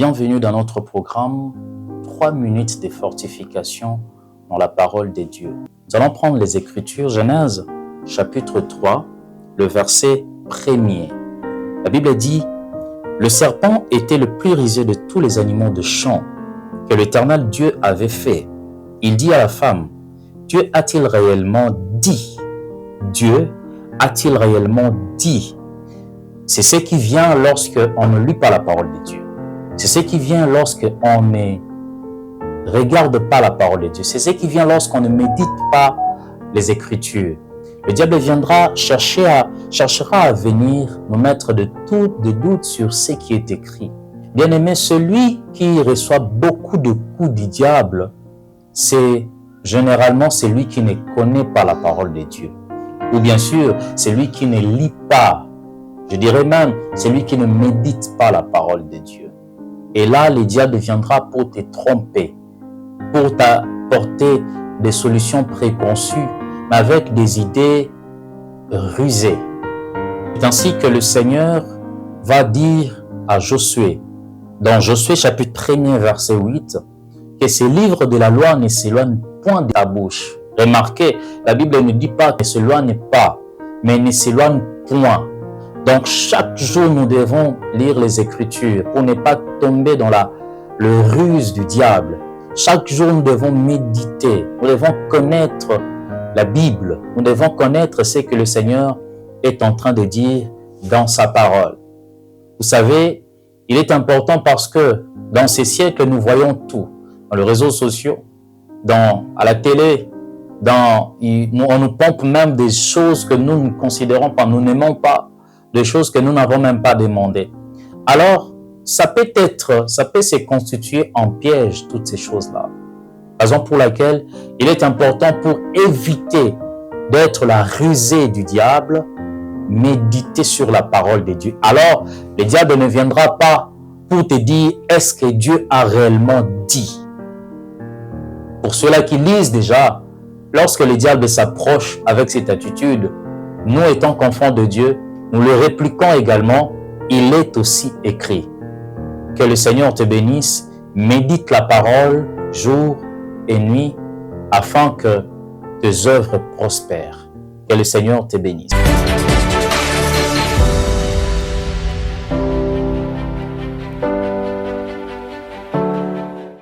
Bienvenue dans notre programme 3 minutes de fortification dans la parole de Dieu. Nous allons prendre les Écritures, Genèse chapitre 3, le verset 1er. La Bible dit « Le serpent était le plus rusé de tous les animaux de champ que l'Éternel Dieu avait fait. Il dit à la femme, Dieu a-t-il réellement dit? Dieu a-t-il réellement dit ?» C'est ce qui vient lorsque on ne lit pas la parole de Dieu. C'est ce qui vient lorsque on ne regarde pas la parole de Dieu. C'est ce qui vient lorsqu'on ne médite pas les Écritures. Le diable cherchera à venir nous mettre de doutes sur ce qui est écrit. Bien-aimé, celui qui reçoit beaucoup de coups du diable, c'est généralement celui qui ne connaît pas la parole de Dieu. Ou bien sûr, celui qui ne lit pas. Je dirais même, celui qui ne médite pas la parole de Dieu. Et là, le diable viendra pour te tromper, pour t'apporter des solutions préconçues, mais avec des idées rusées. C'est ainsi que le Seigneur va dire à Josué, dans Josué chapitre 1er, verset 8, que ces livres de la loi ne s'éloignent point de ta bouche. Remarquez, la Bible ne dit pas ne s'éloigne pas, mais ne s'éloigne point. Donc, chaque jour, nous devons lire les Écritures pour ne pas tomber dans le ruse du diable. Chaque jour, nous devons méditer. Nous devons connaître la Bible. Nous devons connaître ce que le Seigneur est en train de dire dans sa parole. Vous savez, il est important parce que dans ces siècles, nous voyons tout. Dans les réseaux sociaux, à la télé, on nous pompe même des choses que nous ne considérons pas, nous n'aimons pas. Des choses que nous n'avons même pas demandées. Alors, ça peut se constituer en piège, toutes ces choses-là. Raison pour laquelle il est important pour éviter d'être la rusée du diable, méditer sur la parole de Dieu. Alors, le diable ne viendra pas pour te dire, est-ce que Dieu a réellement dit? Pour ceux-là qui lisent déjà, lorsque le diable s'approche avec cette attitude, nous étant qu'enfants de Dieu, nous le répliquons également, il est aussi écrit. Que le Seigneur te bénisse, médite la parole jour et nuit afin que tes œuvres prospèrent. Que le Seigneur te bénisse.